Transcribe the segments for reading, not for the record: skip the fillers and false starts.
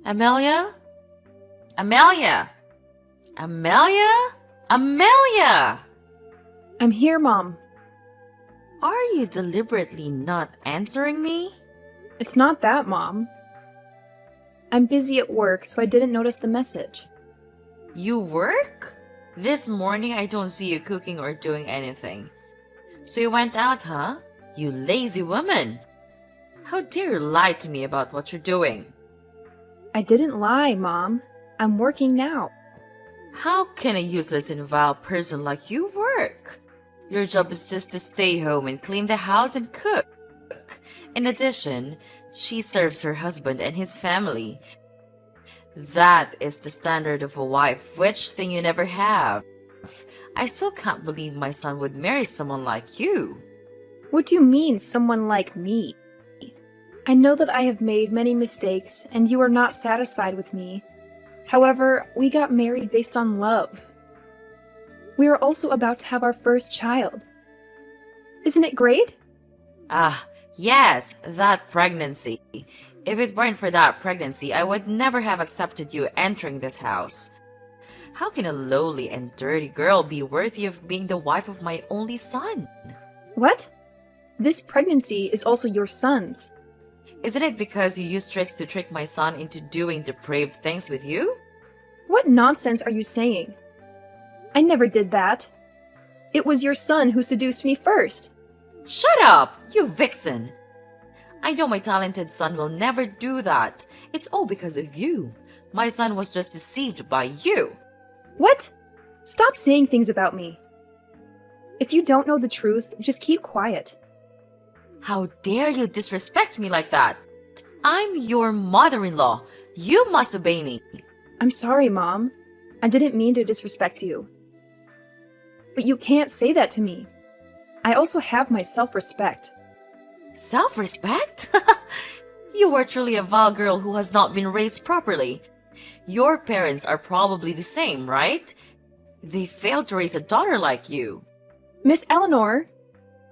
Amelia? Amelia? Amelia? Amelia! I'm here, Mom. Are you deliberately not answering me? It's not that, Mom. I'm busy at work, so I didn't notice the message. You work? This morning I don't see you cooking or doing anything. So you went out, huh? You lazy woman! How dare you lie to me about what you're doing? I didn't lie, Mom. I'm working now. How can a useless and vile person like you work? Your job is just to stay home and clean the house and cook. In addition, she serves her husband and his family. That is the standard of a wife, which thing you never have. I still can't believe my son would marry someone like you. What do you mean, someone like me? I know that I have made many mistakes, and you are not satisfied with me. However, we got married based on love. We are also about to have our first child. Isn't it great? Yes, that pregnancy. If it weren't for that pregnancy, I would never have accepted you entering this house. How can a lowly and dirty girl be worthy of being the wife of my only son? What? This pregnancy is also your son's. Isn't it because you used tricks to trick my son into doing depraved things with you? What nonsense are you saying? I never did that. It was your son who seduced me first. Shut up, you vixen! I know my talented son will never do that. It's all because of you. My son was just deceived by you. What? Stop saying things about me. If you don't know the truth, just keep quiet. How dare you disrespect me like that? I'm your mother-in-law. You must obey me. I'm sorry, Mom. I didn't mean to disrespect you. But you can't say that to me. I also have my self-respect. Self-respect? You are truly a vile girl who has not been raised properly. Your parents are probably the same, right? They failed to raise a daughter like you. Miss Eleanor,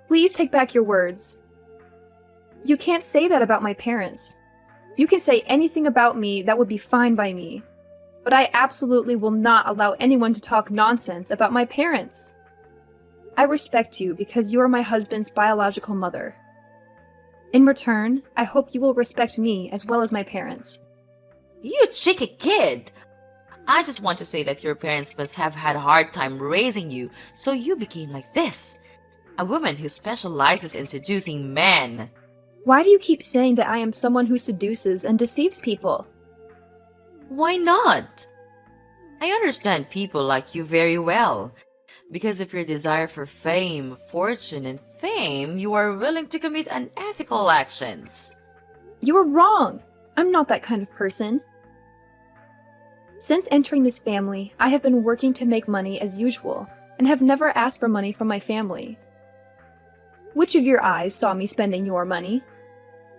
please take back your words. You can't say that about my parents. You can say anything about me that would be fine by me. But I absolutely will not allow anyone to talk nonsense about my parents. I respect you because you are my husband's biological mother. In return, I hope you will respect me as well as my parents. You cheeky kid! I just want to say that your parents must have had a hard time raising you, so you became like this. A woman who specializes in seducing men. Why do you keep saying that I am someone who seduces and deceives people? Why not? I understand people like you very well. Because of your desire for fame, fortune, and fame, you are willing to commit unethical actions. You are wrong. I'm not that kind of person. Since entering this family, I have been working to make money as usual, and have never asked for money from my family. Which of your eyes saw me spending your money?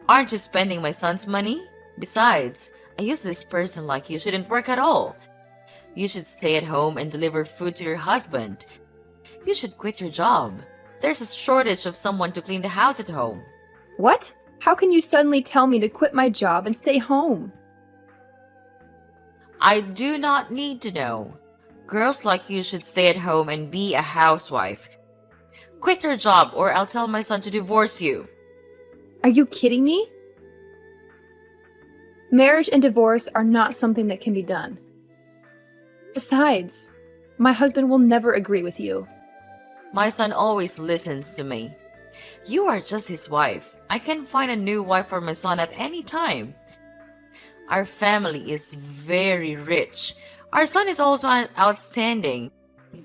Aren't you spending my son's money? Besides, a useless person like you shouldn't work at all. You should stay at home and deliver food to your husband. You should quit your job. There's a shortage of someone to clean the house at home. What? How can you suddenly tell me to quit my job and stay home? I do not need to know. Girls like you should stay at home and be a housewife. Quit your job or I'll tell my son to divorce you. Are you kidding me? Marriage and divorce are not something that can be done. Besides, my husband will never agree with you. My son always listens to me. You are just his wife. I can find a new wife for my son at any time. Our family is very rich. Our son is also outstanding.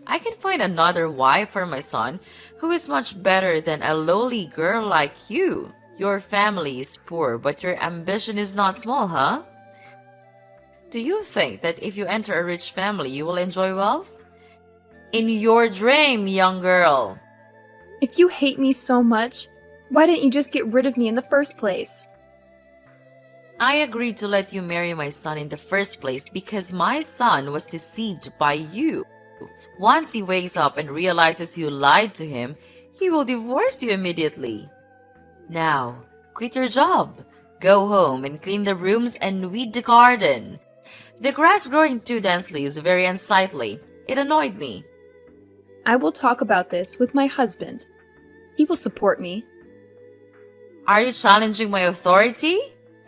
I can find another wife for my son who is much better than a lowly girl like you. Your family is poor, but your ambition is not small, huh? Do you think that if you enter a rich family, you will enjoy wealth? In your dream, young girl. If you hate me so much, why didn't you just get rid of me in the first place? I agreed to let you marry my son in the first place because my son was deceived by you. Once he wakes up and realizes you lied to him, he will divorce you immediately. Now, quit your job. go home and clean the rooms and weed the garden. The grass growing too densely is very unsightly. It annoyed me. I will talk about this with my husband. He will support me. Are you challenging my authority?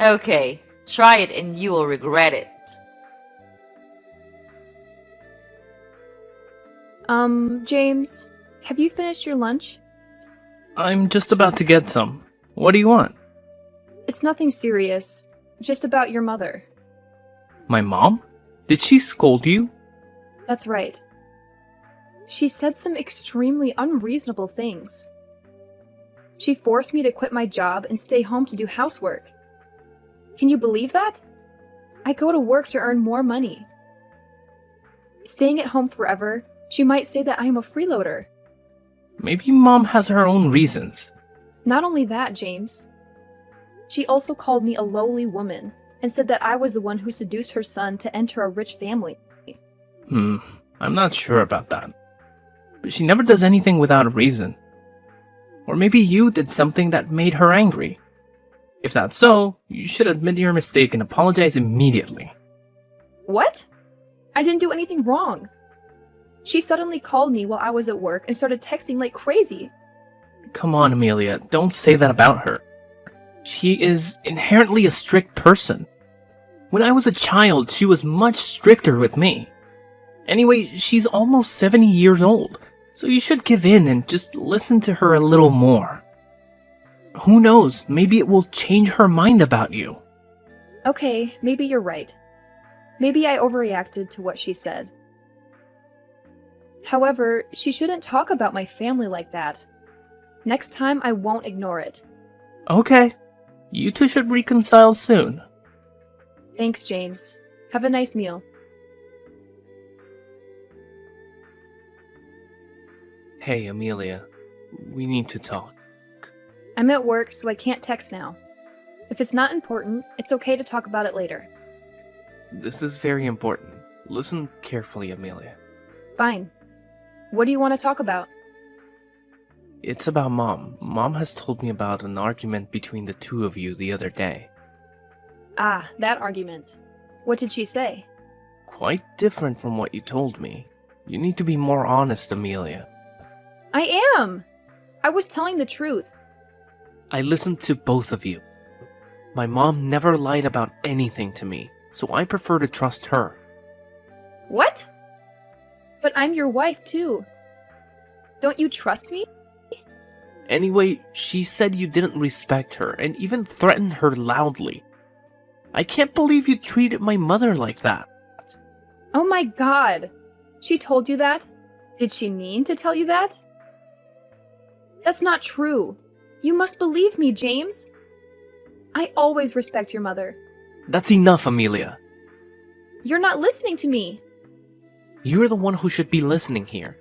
Okay, try it and you will regret it. James, have you finished your lunch? I'm just about to get some. What do you want? It's nothing serious. Just about your mother. My mom? Did she scold you? That's right. She said some extremely unreasonable things. She forced me to quit my job and stay home to do housework. Can you believe that? I go to work to earn more money. Staying at home forever, she might say that I am a freeloader. Maybe Mom has her own reasons. Not only that, James. She also called me a lowly woman and said that I was the one who seduced her son to enter a rich family. I'm not sure about that. But she never does anything without a reason. Or maybe you did something that made her angry. If that's so, you should admit your mistake and apologize immediately. What? I didn't do anything wrong. She suddenly called me while I was at work and started texting like crazy. Come on, Amelia, don't say that about her. She is inherently a strict person. When I was a child, she was much stricter with me. Anyway, she's almost 70 years old, so you should give in and just listen to her a little more. Who knows, maybe it will change her mind about you. Okay, maybe you're right. Maybe I overreacted to what she said. However, she shouldn't talk about my family like that. Next time, I won't ignore it. Okay, you two should reconcile soon. Thanks, James. Have a nice meal. Hey, Amelia, we need to talk. I'm at work, so I can't text now. If it's not important, it's okay to talk about it later. This is very important. Listen carefully, Amelia. Fine. What do you want to talk about? It's about Mom. Mom has told me about an argument between the two of you the other day. Ah, that argument. What did she say? Quite different from what you told me. You need to be more honest, Amelia. I am! I was telling the truth. I listened to both of you. My mom never lied about anything to me, so I prefer to trust her. What? But I'm your wife, too. Don't you trust me? Anyway, she said you didn't respect her and even threatened her loudly. I can't believe you treated my mother like that. Oh my god! She told you that? Did she mean to tell you that? That's not true. You must believe me, James. I always respect your mother. That's enough, Amelia. You're not listening to me. You're the one who should be listening here.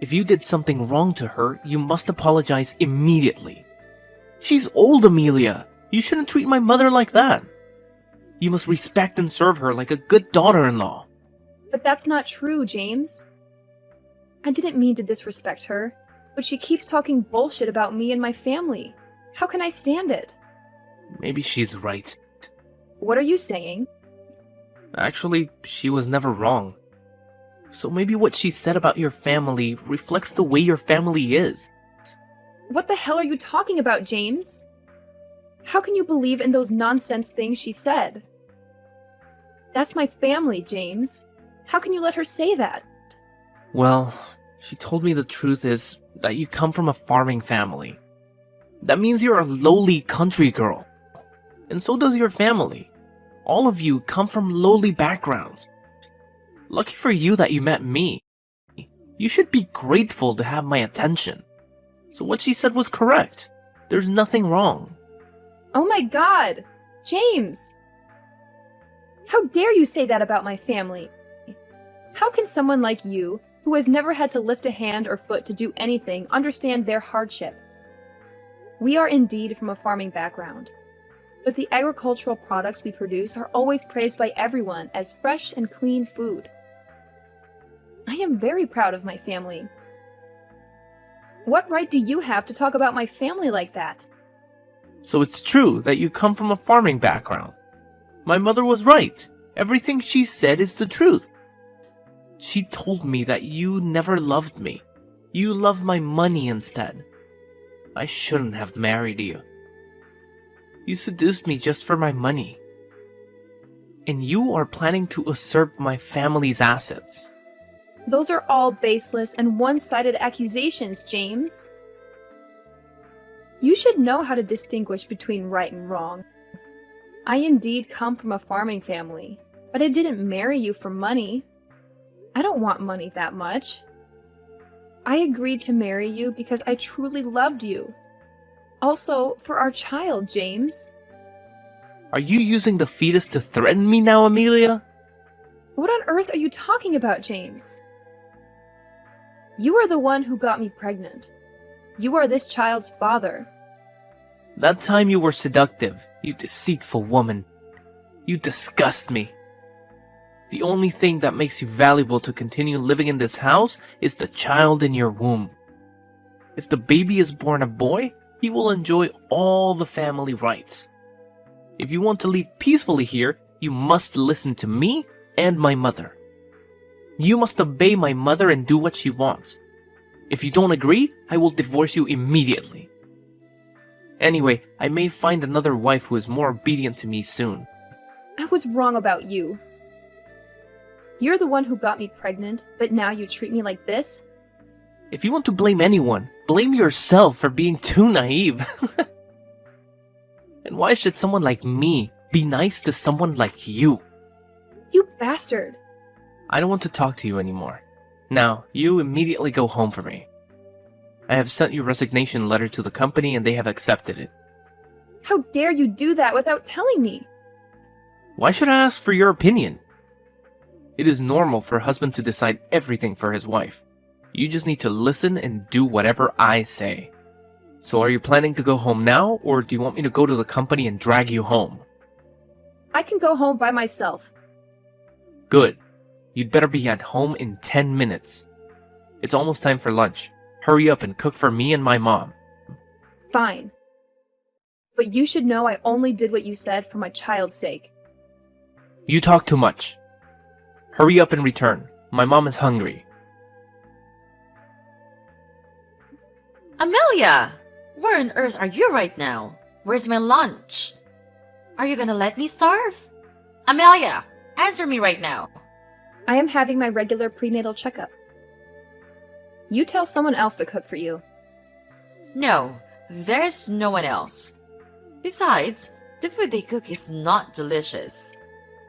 If you did something wrong to her, you must apologize immediately. She's old, Amelia. You shouldn't treat my mother like that. You must respect and serve her like a good daughter-in-law. But that's not true, James. I didn't mean to disrespect her, but she keeps talking bullshit about me and my family. How can I stand it? Maybe she's right. What are you saying? Actually, she was never wrong. So maybe what she said about your family reflects the way your family is. What the hell are you talking about, James? How can you believe in those nonsense things she said? That's my family, James. How can you let her say that? Well, she told me the truth is that you come from a farming family. That means you're a lowly country girl. And so does your family. All of you come from lowly backgrounds. Lucky for you that you met me. You should be grateful to have my attention. So what she said was correct. There's nothing wrong. Oh my god! James! How dare you say that about my family? How can someone like you, who has never had to lift a hand or foot to do anything, understand their hardship? We are indeed from a farming background, but the agricultural products we produce are always praised by everyone as fresh and clean food. I am very proud of my family. What right do you have to talk about my family like that? So it's true that you come from a farming background. My mother was right. Everything she said is the truth. She told me that you never loved me. You loved my money instead. I shouldn't have married you. You seduced me just for my money. And you are planning to usurp my family's assets. Those are all baseless and one-sided accusations, James. You should know how to distinguish between right and wrong. I indeed come from a farming family, but I didn't marry you for money. I don't want money that much. I agreed to marry you because I truly loved you. Also, for our child, James. Are you using the fetus to threaten me now, Amelia? What on earth are you talking about, James? You are the one who got me pregnant. You are this child's father. That time you were seductive, you deceitful woman. You disgust me. The only thing that makes you valuable to continue living in this house is the child in your womb. If the baby is born a boy, he will enjoy all the family rights. If you want to leave peacefully here, you must listen to me and my mother. You must obey my mother and do what she wants. If you don't agree, I will divorce you immediately. Anyway, I may find another wife who is more obedient to me soon. I was wrong about you. You're the one who got me pregnant, but now you treat me like this? If you want to blame anyone, blame yourself for being too naive. And why should someone like me be nice to someone like you? You bastard! I don't want to talk to you anymore. Now, you immediately go home for me. I have sent your resignation letter to the company and they have accepted it. How dare you do that without telling me? Why should I ask for your opinion? It is normal for a husband to decide everything for his wife. You just need to listen and do whatever I say. So are you planning to go home now, or do you want me to go to the company and drag you home? I can go home by myself. Good. You'd better be at home in 10 minutes. It's almost time for lunch. Hurry up and cook for me and my mom. Fine. But you should know I only did what you said for my child's sake. You talk too much. Hurry up and return. My mom is hungry. Amelia! Where on earth are you right now? Where's my lunch? Are you gonna let me starve? Amelia, answer me right now. I am having my regular prenatal checkup. You tell someone else to cook for you. No, there's no one else. Besides, the food they cook is not delicious.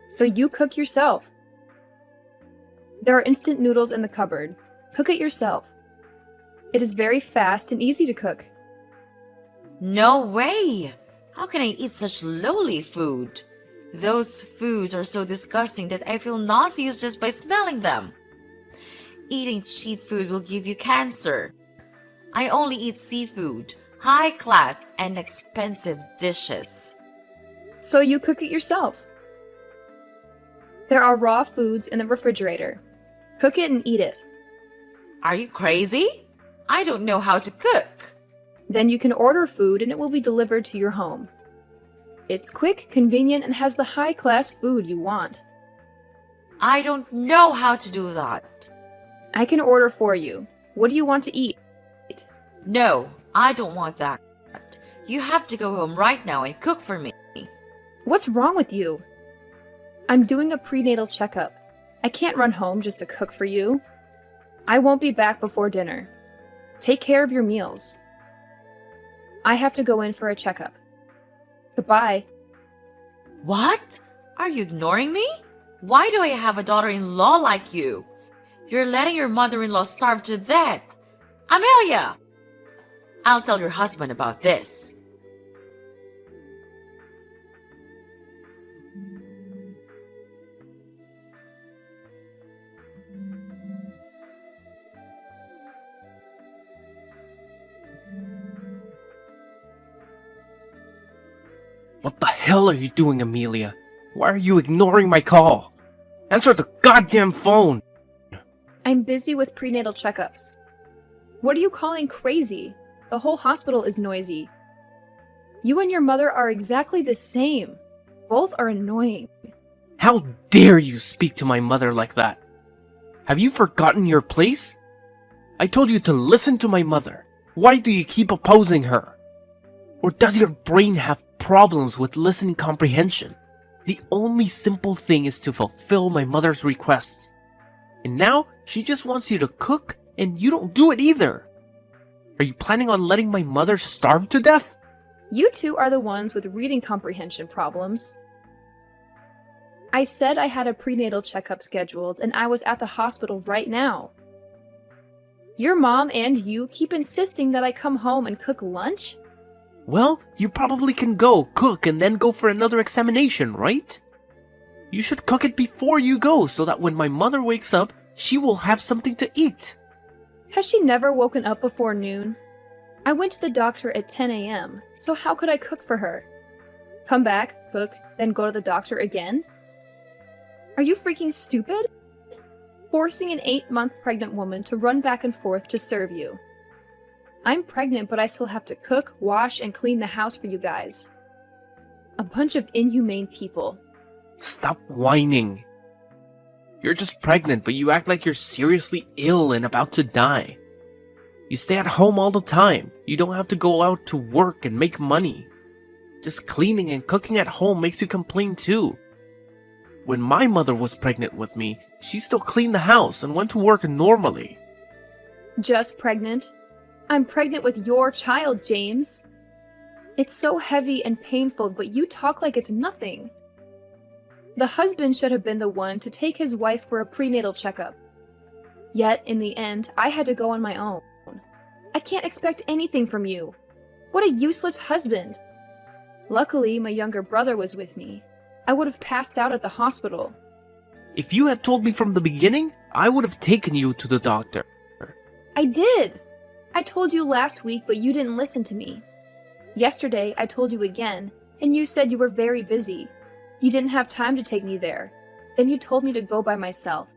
So you cook yourself. There are instant noodles in the cupboard. Cook it yourself. It is very fast and easy to cook. No way! How can I eat such lowly food? Those foods are so disgusting that I feel nauseous just by smelling them. Eating cheap food will give you cancer. I only eat seafood, high class and expensive dishes. So you cook it yourself. There are raw foods in the refrigerator. Cook it and eat it. Are you crazy? I don't know how to cook. Then you can order food and it will be delivered to your home. It's quick, convenient, and has the high-class food you want. I don't know how to do that. I can order for you. What do you want to eat? No, I don't want that. You have to go home right now and cook for me. What's wrong with you? I'm doing a prenatal checkup. I can't run home just to cook for you. I won't be back before dinner. Take care of your meals. I have to go in for a checkup. Goodbye. What? Are you ignoring me? Why do I have a daughter-in-law like you? You're letting your mother-in-law starve to death. Amelia! I'll tell your husband about this. What the hell are you doing, Amelia? Why are you ignoring my call? Answer the goddamn phone! I'm busy with prenatal checkups. What are you calling crazy? The whole hospital is noisy. You and your mother are exactly the same. Both are annoying. How dare you speak to my mother like that? Have you forgotten your place? I told you to listen to my mother. Why do you keep opposing her? Or does your brain have problems with listening comprehension? The only simple thing is to fulfill my mother's requests. And now she just wants you to cook and you don't do it either. Are you planning on letting my mother starve to death? You two are the ones with reading comprehension problems. I said I had a prenatal checkup scheduled and I was at the hospital right now. Your mom and you keep insisting that I come home and cook lunch? Well, you probably can go cook and then go for another examination, right? You should cook it before you go so that when my mother wakes up, she will have something to eat. Has she never woken up before noon? I went to the doctor at 10 a.m., so how could I cook for her? Come back, cook, then go to the doctor again? Are you freaking stupid? Forcing an 8-month pregnant woman to run back and forth to serve you. I'm pregnant, but I still have to cook, wash, and clean the house for you guys. A bunch of inhumane people. Stop whining. You're just pregnant, but you act like you're seriously ill and about to die. You stay at home all the time. You don't have to go out to work and make money. Just cleaning and cooking at home makes you complain too. When my mother was pregnant with me, she still cleaned the house and went to work normally. Just pregnant? I'm pregnant with your child, James. It's so heavy and painful, but you talk like it's nothing. The husband should have been the one to take his wife for a prenatal checkup. Yet, in the end, I had to go on my own. I can't expect anything from you. What a useless husband. Luckily, my younger brother was with me. I would have passed out at the hospital. If you had told me from the beginning, I would have taken you to the doctor. I did! I told you last week, but you didn't listen to me. Yesterday, I told you again, and you said you were very busy. You didn't have time to take me there. Then you told me to go by myself.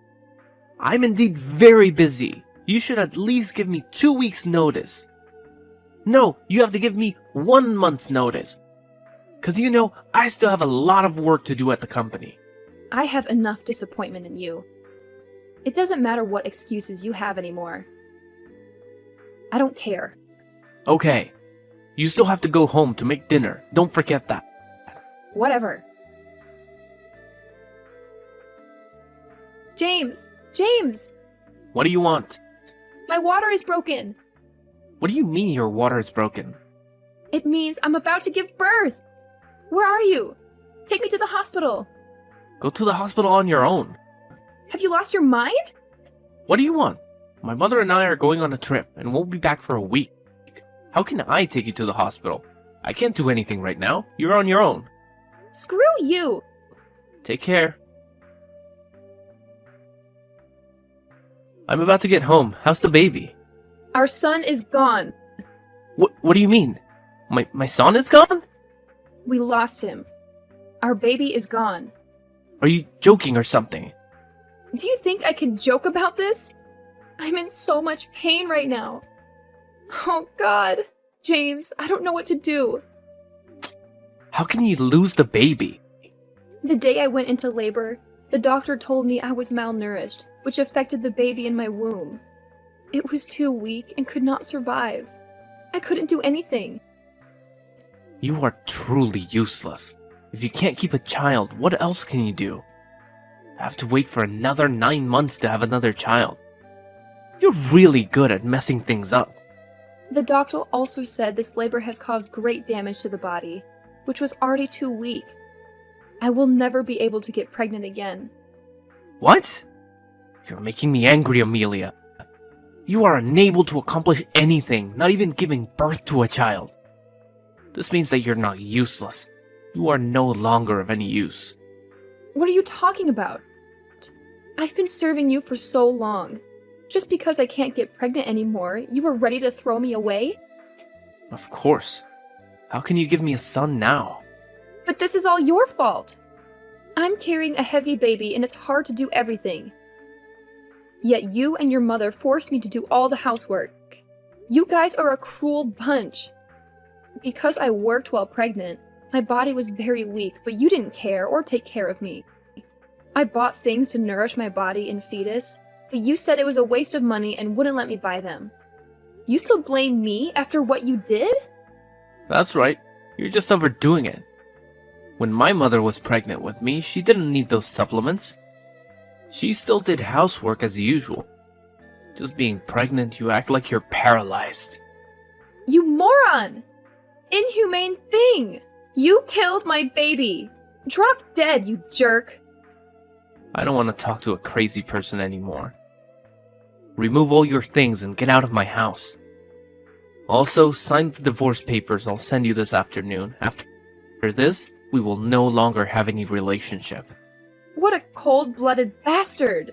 I'm indeed very busy. You should at least give me 2 weeks' notice. No, you have to give me 1 month's notice. 'Cause you know, I still have a lot of work to do at the company. I have enough disappointment in you. It doesn't matter what excuses you have anymore. I don't care. Okay. You still have to go home to make dinner. Don't forget that. Whatever. James! James! What do you want? My water is broken! What do you mean your water is broken? It means I'm about to give birth! Where are you? Take me to the hospital! Go to the hospital on your own. Have you lost your mind? What do you want? My mother and I are going on a trip and won't be back for a week. How can I take you to the hospital? I can't do anything right now. You're on your own. Screw you! Take care. I'm about to get home. How's the baby? Our son is gone. What do you mean? My son is gone? We lost him. Our baby is gone. Are you joking or something? Do you think I can joke about this? I'm in so much pain right now. Oh God. James, I don't know what to do. How can you lose the baby? The day I went into labor, the doctor told me I was malnourished, which affected the baby in my womb. It was too weak and could not survive. I couldn't do anything. You are truly useless. If you can't keep a child, what else can you do? I have to wait for another 9 months to have another child. You're really good at messing things up. The doctor also said this labor has caused great damage to the body, which was already too weak. I will never be able to get pregnant again. What? You're making me angry, Amelia. You are unable to accomplish anything, not even giving birth to a child. This means that you're not useless. You are no longer of any use. What are you talking about? I've been serving you for so long. Just because I can't get pregnant anymore, you were ready to throw me away? Of course. How can you give me a son now? But this is all your fault. I'm carrying a heavy baby and it's hard to do everything. Yet you and your mother forced me to do all the housework. You guys are a cruel bunch. Because I worked while pregnant, my body was very weak, but you didn't care or take care of me. I bought things to nourish my body and fetus, but you said it was a waste of money and wouldn't let me buy them. You still blame me after what you did? That's right. You're just overdoing it. When my mother was pregnant with me, she didn't need those supplements. She still did housework as usual. Just being pregnant, you act like you're paralyzed. You moron! Inhumane thing! You killed my baby! Drop dead, you jerk! I don't want to talk to a crazy person anymore. Remove all your things and get out of my house. Also, sign the divorce papers I'll send you this afternoon. After this, we will no longer have any relationship. What a cold-blooded bastard!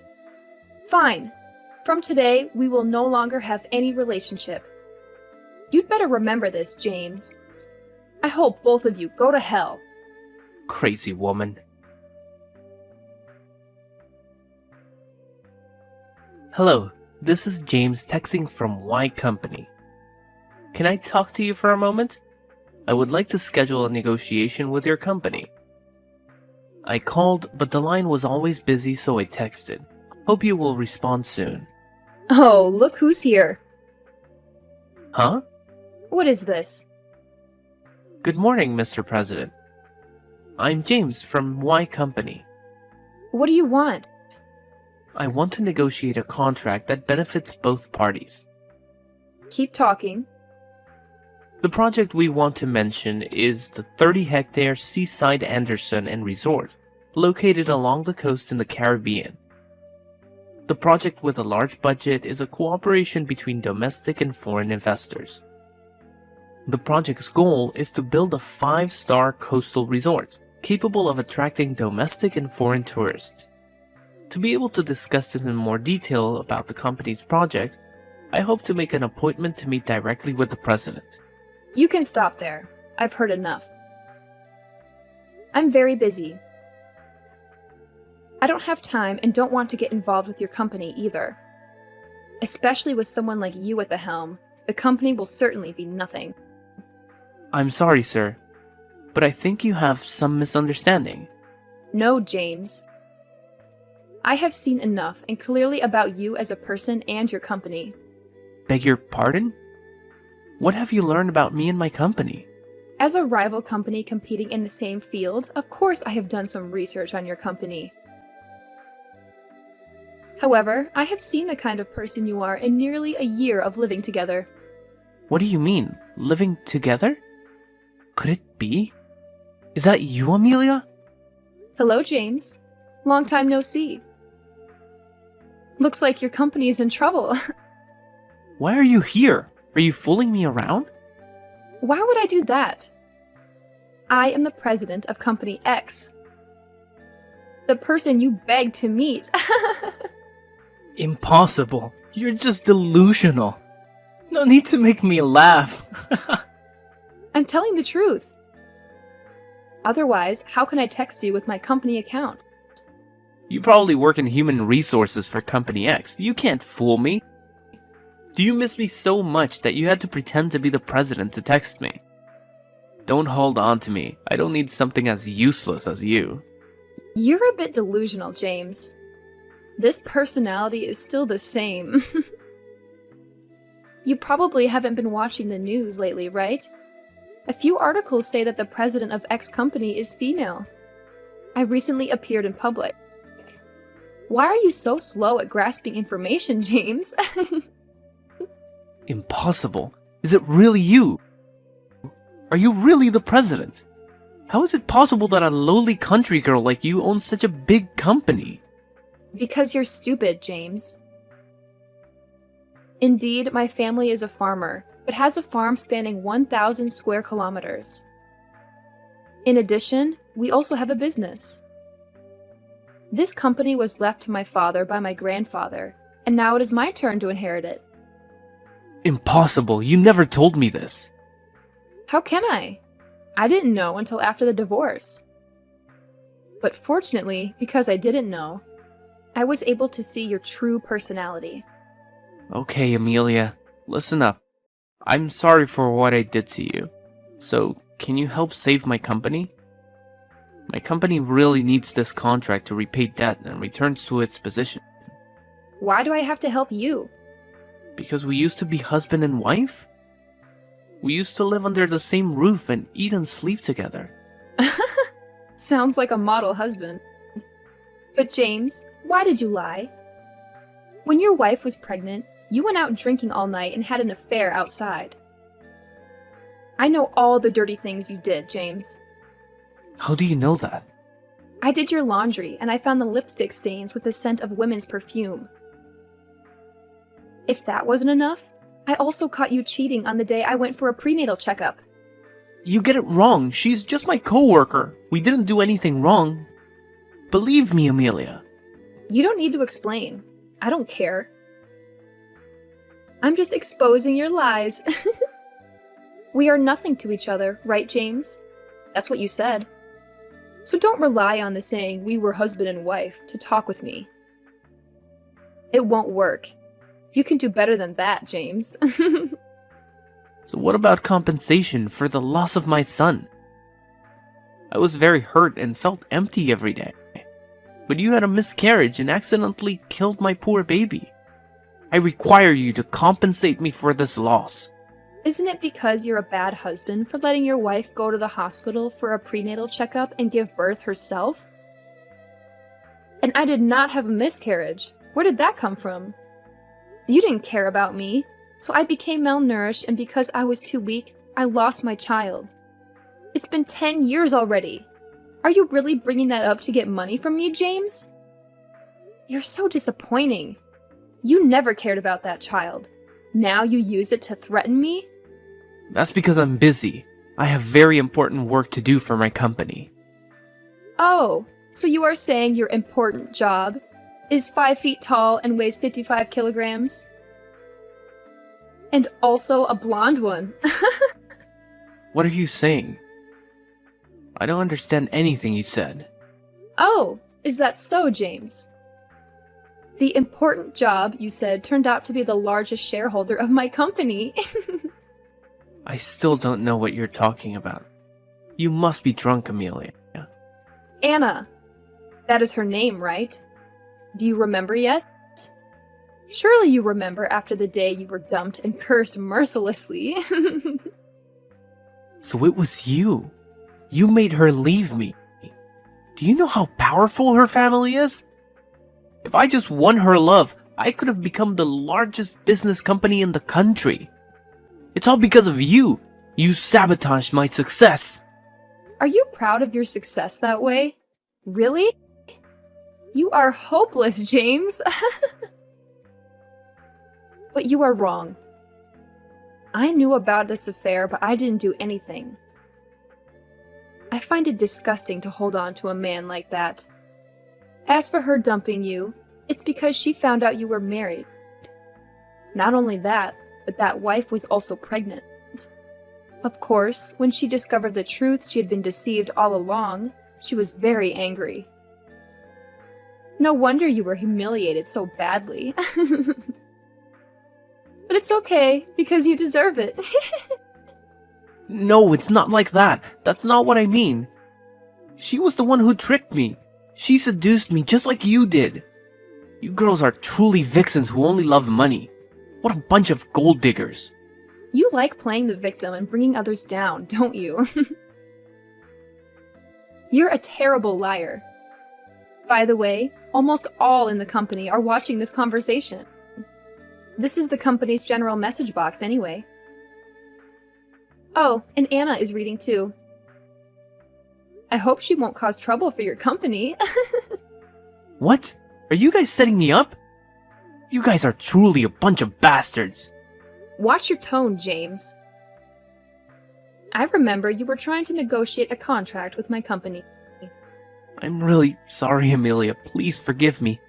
Fine. From today, we will no longer have any relationship. You'd better remember this, James. I hope both of you go to hell. Crazy woman. Hello, this is James texting from Y Company. Can I talk to you for a moment? I would like to schedule a negotiation with your company. I called, but the line was always busy, so I texted. Hope you will respond soon. Oh, look who's here. Huh? What is this? Good morning, Mr. President. I'm James from Y Company. What do you want? I want to negotiate a contract that benefits both parties. Keep talking. The project we want to mention is the 30-hectare Seaside Anderson and Resort, located along the coast in the Caribbean. The project with a large budget is a cooperation between domestic and foreign investors. The project's goal is to build a 5-star coastal resort, capable of attracting domestic and foreign tourists. To be able to discuss this in more detail about the company's project, I hope to make an appointment to meet directly with the president. You can stop there. I've heard enough. I'm very busy. I don't have time and don't want to get involved with your company either. Especially with someone like you at the helm, the company will certainly be nothing. I'm sorry, sir, but I think you have some misunderstanding. No, James. I have seen enough and clearly about you as a person and your company. Beg your pardon? What have you learned about me and my company? As a rival company competing in the same field, of course I have done some research on your company. However, I have seen the kind of person you are in nearly a year of living together. What do you mean? Living together? Could it be? Is that you, Amelia? Hello, James. Long time no see. Looks like your company is in trouble. Why are you here? Are you fooling me around? Why would I do that? I am the president of Company X. The person you begged to meet. Impossible. You're just delusional. No need to make me laugh. I'm telling the truth. Otherwise, how can I text you with my company account? You probably work in human resources for Company X. You can't fool me. Do you miss me so much that you had to pretend to be the president to text me? Don't hold on to me. I don't need something as useless as you. You're a bit delusional, James. This personality is still the same. You probably haven't been watching the news lately, right? A few articles say that the president of X company is female. I recently appeared in public. Why are you so slow at grasping information, James? Impossible. Is it really you? Are you really the president? How is it possible that a lowly country girl like you owns such a big company? Because you're stupid, James. Indeed, my family is a farmer, but has a farm spanning 1,000 square kilometers. In addition, we also have a business. This company was left to my father by my grandfather, and now it is my turn to inherit it. Impossible. You never told me this. How can I? I didn't know until after the divorce. But fortunately, because I didn't know, I was able to see your true personality. Okay, Amelia, listen up. I'm sorry for what I did to you. So, can you help save my company? My company really needs this contract to repay debt and returns to its position. Why do I have to help you? Because we used to be husband and wife? We used to live under the same roof and eat and sleep together. Sounds like a model husband. But James, why did you lie? When your wife was pregnant, you went out drinking all night and had an affair outside. I know all the dirty things you did, James. How do you know that? I did your laundry and I found the lipstick stains with the scent of women's perfume. If that wasn't enough, I also caught you cheating on the day I went for a prenatal checkup. You get it wrong. She's just my coworker. We didn't do anything wrong. Believe me, Amelia. You don't need to explain. I don't care. I'm just exposing your lies. We are nothing to each other, right, James? That's what you said. So don't rely on the saying we were husband and wife to talk with me. It won't work. You can do better than that, James. So what about compensation for the loss of my son? I was very hurt and felt empty every day. But you had a miscarriage and accidentally killed my poor baby. I require you to compensate me for this loss. Isn't it because you're a bad husband for letting your wife go to the hospital for a prenatal checkup and give birth herself? And I did not have a miscarriage. Where did that come from? You didn't care about me, so I became malnourished, and because I was too weak, I lost my child. It's been 10 years already. Are you really bringing that up to get money from me, James? You're so disappointing. You never cared about that child. Now you use it to threaten me? That's because I'm busy. I have very important work to do for my company. Oh, so you are saying your important job is 5 feet tall and weighs 55 kilograms? And also a blonde one. What are you saying? I don't understand anything you said. Oh, is that so, James? The important job, you said, turned out to be the largest shareholder of my company. I still don't know what you're talking about. You must be drunk, Amelia. Anna. That is her name, right? Do you remember yet? Surely you remember after the day you were dumped and cursed mercilessly. So it was you. You made her leave me. Do you know how powerful her family is? If I just won her love, I could have become the largest business company in the country. It's all because of you. You sabotaged my success. Are you proud of your success that way? Really? You are hopeless, James. But you are wrong. I knew about this affair, but I didn't do anything. I find it disgusting to hold on to a man like that. As for her dumping you, it's because she found out you were married. Not only that, but that wife was also pregnant. Of course, when she discovered the truth she had been deceived all along, she was very angry. No wonder you were humiliated so badly. But it's okay, because you deserve it. No, it's not like that. That's not what I mean. She was the one who tricked me. She seduced me just like you did. You girls are truly vixens who only love money. What a bunch of gold diggers. You like playing the victim and bringing others down, don't you? You're a terrible liar. By the way, almost all in the company are watching this conversation. This is the company's general message box anyway. Oh, and Anna is reading too. I hope she won't cause trouble for your company. What? Are you guys setting me up? You guys are truly a bunch of bastards. Watch your tone, James. I remember you were trying to negotiate a contract with my company. I'm really sorry, Amelia. Please forgive me.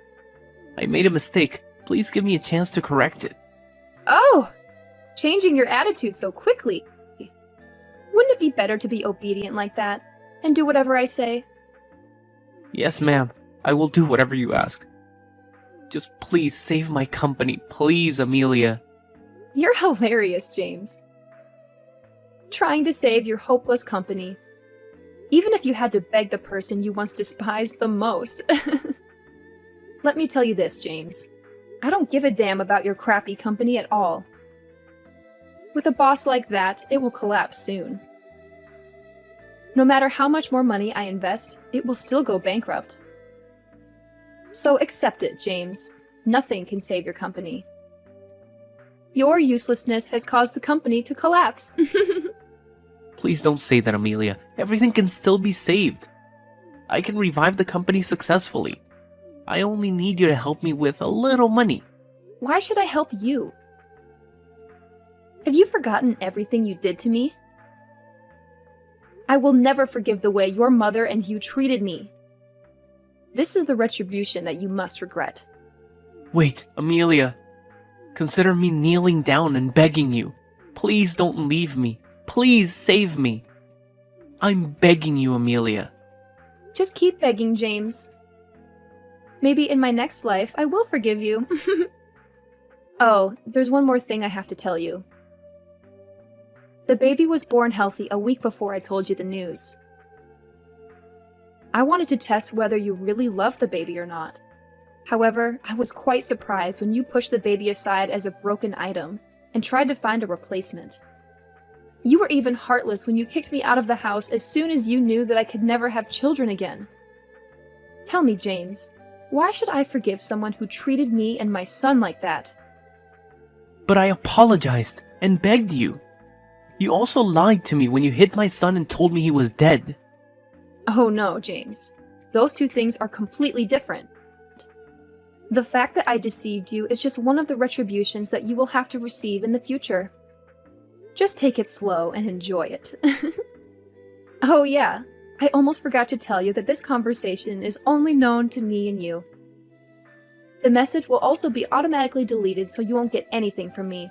I made a mistake. Please give me a chance to correct it. Oh! Changing your attitude so quickly. Wouldn't it be better to be obedient like that and do whatever I say? Yes, ma'am. I will do whatever you ask. Just please save my company. Please, Amelia. You're hilarious, James. trying to save your hopeless company, even if you had to beg the person you once despised the most. Let me tell you this, James. I don't give a damn about your crappy company at all. With a boss like that, it will collapse soon. No matter how much more money I invest, it will still go bankrupt. So accept it, James. Nothing can save your company. Your uselessness has caused the company to collapse. Please don't say that, Amelia. Everything can still be saved. I can revive the company successfully. I only need you to help me with a little money. Why should I help you? Have you forgotten everything you did to me? I will never forgive the way your mother and you treated me. This is the retribution that you must regret. Wait, Amelia. Consider me kneeling down and begging you. Please don't leave me. Please save me. I'm begging you, Amelia. Just keep begging, James. Maybe in my next life, I will forgive you. Oh, there's one more thing I have to tell you. The baby was born healthy a week before I told you the news. I wanted to test whether you really loved the baby or not. However, I was quite surprised when you pushed the baby aside as a broken item and tried to find a replacement. You were even heartless when you kicked me out of the house as soon as you knew that I could never have children again. Tell me, James, why should I forgive someone who treated me and my son like that? But I apologized and begged you. You also lied to me when you hit my son and told me he was dead. Oh no, James. Those two things are completely different. The fact that I deceived you is just one of the retributions that you will have to receive in the future. Just take it slow and enjoy it. Oh yeah, I almost forgot to tell you that this conversation is only known to me and you. The message will also be automatically deleted so you won't get anything from me.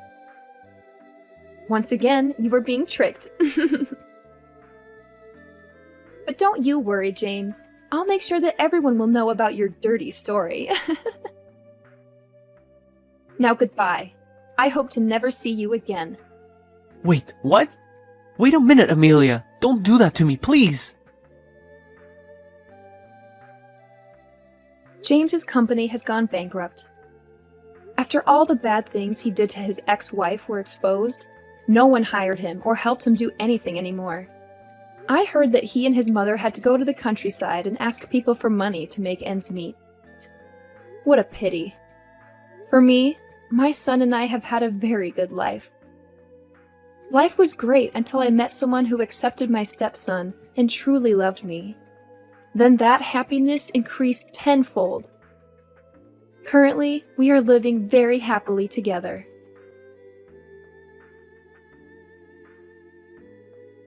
Once again, you were being tricked. But don't you worry, James. I'll make sure that everyone will know about your dirty story. Now goodbye. I hope to never see you again. Wait, what? Wait a minute, Amelia. Don't do that to me, please. James's company has gone bankrupt. After all the bad things he did to his ex-wife were exposed, no one hired him or helped him do anything anymore. I heard that he and his mother had to go to the countryside and ask people for money to make ends meet. What a pity. For me, my son and I have had a very good life. Life was great until I met someone who accepted my stepson and truly loved me. Then that happiness increased tenfold. Currently, we are living very happily together.